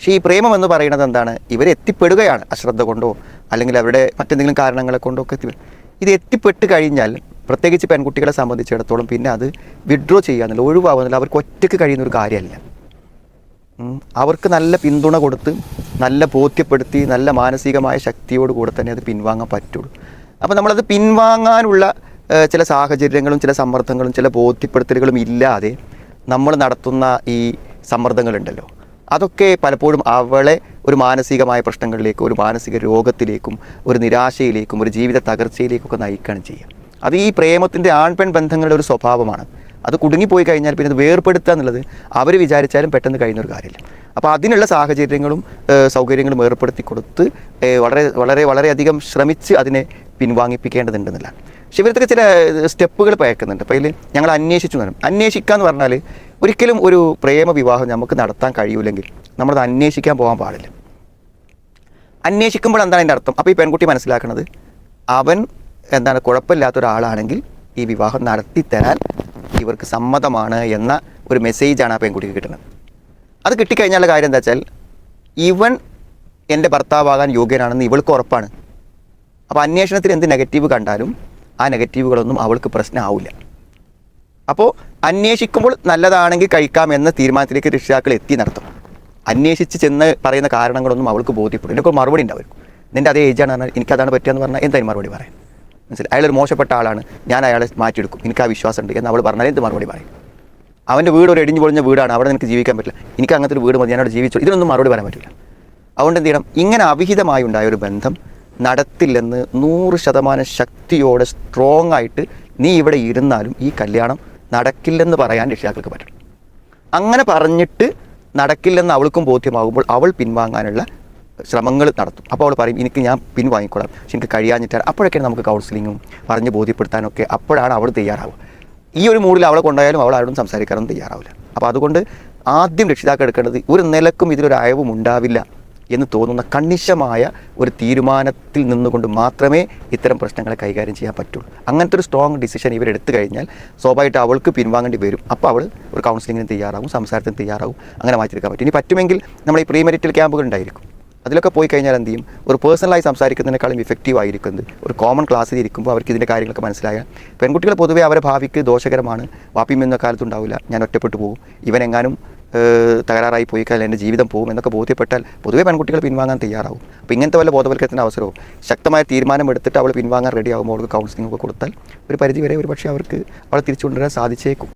പക്ഷേ ഈ പ്രേമം എന്ന് പറയുന്നത് എന്താണ്? ഇവരെത്തിപ്പെടുകയാണ് അശ്രദ്ധ കൊണ്ടോ അല്ലെങ്കിൽ അവരുടെ മറ്റെന്തെങ്കിലും കാരണങ്ങളെ കൊണ്ടോ ഒക്കെ ഇത് എത്തിപ്പെട്ട് കഴിഞ്ഞാൽ, പ്രത്യേകിച്ച് പെൺകുട്ടികളെ സംബന്ധിച്ചിടത്തോളം പിന്നെ അത് വിഡ്രോ ചെയ്യാന്നില്ല, ഒഴിവാകുന്നില്ല. അവർക്ക് ഒറ്റയ്ക്ക് കഴിയുന്നൊരു കാര്യമല്ല. അവർക്ക് നല്ല പിന്തുണ കൊടുത്ത്, നല്ല ബോധ്യപ്പെടുത്തി, നല്ല മാനസികമായ ശക്തിയോട് കൂടെ തന്നെ അത് പിൻവാങ്ങാൻ പറ്റുള്ളൂ. അപ്പോൾ നമ്മളത് പിൻവാങ്ങാനുള്ള ചില സാഹചര്യങ്ങളും ചില സമ്മർദ്ദങ്ങളും ചില ബോധ്യപ്പെടുത്തലുകളും ഇല്ലാതെ നമ്മൾ നടത്തുന്ന ഈ സമ്മർദ്ദങ്ങളുണ്ടല്ലോ, അതൊക്കെ പലപ്പോഴും അവളെ ഒരു മാനസികമായ പ്രശ്നങ്ങളിലേക്കും ഒരു മാനസിക രോഗത്തിലേക്കും ഒരു നിരാശയിലേക്കും ഒരു ജീവിത തകർച്ചയിലേക്കൊക്കെ നയിക്കുകയാണ് ചെയ്യുക. അത് ഈ പ്രേമത്തിൻ്റെ ആൺപെൺ ബന്ധങ്ങളുടെ ഒരു സ്വഭാവമാണ്. അത് കുടുങ്ങിപ്പോയി കഴിഞ്ഞാൽ പിന്നെ അത് വേർപ്പെടുത്തുക എന്നുള്ളത് അവർ വിചാരിച്ചാലും പെട്ടെന്ന് കഴിയുന്നൊരു കാര്യമില്ല. അപ്പോൾ അതിനുള്ള സാഹചര്യങ്ങളും സൗകര്യങ്ങളും ഏർപ്പെടുത്തി കൊടുത്ത് വളരെ വളരെ വളരെയധികം ശ്രമിച്ച് അതിനെ പിൻവാങ്ങിപ്പിക്കേണ്ടതുണ്ടെന്നില്ല. പക്ഷേ ഇവരത്തൊക്കെ ചില സ്റ്റെപ്പുകൾ പയക്കുന്നുണ്ട്. അപ്പോൾ അതിൽ ഞങ്ങൾ അന്വേഷിച്ചു തരും. അന്വേഷിക്കുക എന്ന് പറഞ്ഞാൽ ഒരിക്കലും ഒരു പ്രേമ വിവാഹം നമുക്ക് നടത്താൻ കഴിയില്ലെങ്കിൽ നമ്മളത് അന്വേഷിക്കാൻ പോകാൻ പാടില്ല. അന്വേഷിക്കുമ്പോൾ എന്താണ് അതിൻ്റെ അർത്ഥം? അപ്പോൾ ഈ പെൺകുട്ടി മനസ്സിലാക്കുന്നത്, അവൻ എന്താണ് കുഴപ്പമില്ലാത്ത ഒരാളാണെങ്കിൽ ഈ വിവാഹം നടത്തിത്തരാൻ ഇവർക്ക് സമ്മതമാണ് എന്ന ഒരു മെസ്സേജാണ് ആ പെൺകുട്ടിക്ക് കിട്ടുന്നത്. അത് കിട്ടിക്കഴിഞ്ഞാലുള്ള കാര്യം എന്താ വെച്ചാൽ, ഇവൻ എൻ്റെ ഭർത്താവാകാൻ യോഗ്യനാണെന്ന് ഇവൾക്ക് ഉറപ്പാണ്. അപ്പോൾ അന്വേഷണത്തിൽ എന്ത് നെഗറ്റീവ് കണ്ടാലും ആ നെഗറ്റീവുകളൊന്നും അവൾക്ക് പ്രശ്നമാവില്ല. അപ്പോൾ അന്വേഷിക്കുമ്പോൾ നല്ലതാണെങ്കിൽ കഴിക്കാം എന്ന തീരുമാനത്തിലേക്ക് രക്ഷിതാക്കൾ എത്തി നടത്തും. അന്വേഷിച്ച് ചെന്ന് പറയുന്ന കാരണങ്ങളൊന്നും അവൾക്ക് ബോധ്യപ്പെടും. ഇതിനൊക്കെ മറുപടി ഉണ്ടാവും. നിൻ്റെ അതേ ഏജാണ് പറഞ്ഞാൽ എനിക്കതാണ് പറ്റുകയെന്ന് പറഞ്ഞാൽ എന്തായാലും മറുപടി പറയാം. മനസ്സിലായി? അയാളൊരു മോശപ്പെട്ട ആളാണ്, ഞാൻ അയാളെ മാറ്റിയെടുക്കും, എനിക്ക് ആ വിശ്വാസമുണ്ട് എന്ന് അവൾ പറഞ്ഞാൽ എന്ത് മറുപടി പറയും? അവൻ്റെ വീട് ഒരു ഇടിഞ്ഞു പൊളിഞ്ഞ വീടാണ്, അവിടെ നിനക്ക് ജീവിക്കാൻ പറ്റില്ല, എനിക്ക് അങ്ങനത്തെ ഒരു വീട് മതി, ഞാനവിടെ ജീവിച്ചു, ഇതിനൊന്നും മറുപടി പറയാൻ പറ്റില്ല. അതുകൊണ്ട് എന്ത് ചെയ്യണം? ഇങ്ങനെ അവിഹിതമായി ഉണ്ടായ ഒരു ബന്ധം നടത്തില്ലെന്ന് 100% ശക്തിയോടെ സ്ട്രോങ് ആയിട്ട് നീ ഇവിടെ ഇരുന്നാലും ഈ കല്യാണം നടക്കില്ലെന്ന് പറയാൻ രക്ഷിതാക്കൾക്ക് പറ്റണം. അങ്ങനെ പറഞ്ഞിട്ട് നടക്കില്ലെന്ന് അവൾക്കും ബോധ്യമാകുമ്പോൾ അവൾ പിൻവാങ്ങാനുള്ള ശ്രമങ്ങൾ നടത്തും. അപ്പോൾ അവൾ പറയും, ഞാൻ പിൻവാങ്ങിക്കൊള്ളാം, പക്ഷെ എനിക്ക് കഴിയാഞ്ഞിട്ടാണ്. അപ്പോഴൊക്കെയാണ് നമുക്ക് കൗൺസിലിങ്ങും പറഞ്ഞ് ബോധ്യപ്പെടുത്താനൊക്കെ അപ്പോഴാണ് അവൾ തയ്യാറാവുക. ഈ ഒരു മൂഡിൽ അവളെ കൊണ്ടായാലും അവൾ ആരോടും സംസാരിക്കാനൊന്നും തയ്യാറാവില്ല. അപ്പോൾ അതുകൊണ്ട് ആദ്യം രക്ഷിതാക്കൾ എടുക്കേണ്ടത്, ഒരു നിലക്കും ഇതിലൊരു അയവും ഉണ്ടാവില്ല എന്ന് തോന്നുന്ന കണിശമായ ഒരു തീരുമാനത്തിൽ നിന്നുകൊണ്ട് മാത്രമേ ഇത്തരം പ്രശ്നങ്ങളെ കൈകാര്യം ചെയ്യാൻ പറ്റുള്ളൂ. അങ്ങനത്തെ ഒരു സ്ട്രോങ് ഡിസിഷൻ ഇവരെടുത്തു കഴിഞ്ഞാൽ സ്വാഭാവികമായിട്ട് അവൾക്ക് പിൻവാങ്ങേണ്ടി വരും. അപ്പോൾ അവൾ ഒരു കൗൺസിലിങ്ങിന് തയ്യാറാവും, സംസാരത്തിന് തയ്യാറാവും, അങ്ങനെ മാറ്റിയെടുക്കാൻ പറ്റും. ഇനി പറ്റുമെങ്കിൽ നമ്മൾ ഈ പ്രീമെരിറ്റൽ ക്യാമ്പുകൾ ഉണ്ടായിരിക്കും, അതിലൊക്കെ പോയി കഴിഞ്ഞാൽ എന്ത് ചെയ്യും, ഒരു പേഴ്സണലായി സംസാരിക്കുന്നതിനേക്കാളും ഇഫക്റ്റീവ് ആയിരിക്കുന്നത് ഒരു കോമൺ ക്ലാസ്സിൽ ഇരിക്കുമ്പോൾ അവർക്ക് ഇതിൻ്റെ കാര്യങ്ങളൊക്കെ മനസ്സിലായാൽ. പെൺകുട്ടികൾ പൊതുവേ അവരുടെ ഭാവിക്ക് ദോഷകരമാണ്, വാപ്പിയും എന്ന കാലത്തുണ്ടാവില്ല, ഞാൻ ഒറ്റപ്പെട്ടു പോകും, ഇവനെങ്ങാനും തകരാറായി പോയി കഴിഞ്ഞാൽ എൻ്റെ ജീവിതം പോകും എന്നൊക്കെ ബോധ്യപ്പെട്ടാൽ പൊതുവേ പെൺകുട്ടികൾ പിൻവാങ്ങാൻ തയ്യാറാവും. അപ്പോൾ ഇങ്ങനത്തെ വല്ല ബോധവൽക്കരണത്തിൻ്റെ അവസരവും ശക്തമായ തീരുമാനം എടുത്തിട്ട് അവൾ പിൻവാങ്ങാൻ റെഡി ആകുമ്പോൾ അവൾക്ക് കൗൺസിലിംഗ് ഒക്കെ കൊടുത്താൽ ഒരു പരിധിവരെ ഒരു പക്ഷേ അവർക്ക് അവളെ തിരിച്ചു കൊണ്ടുവരാൻ സാധിച്ചേക്കും.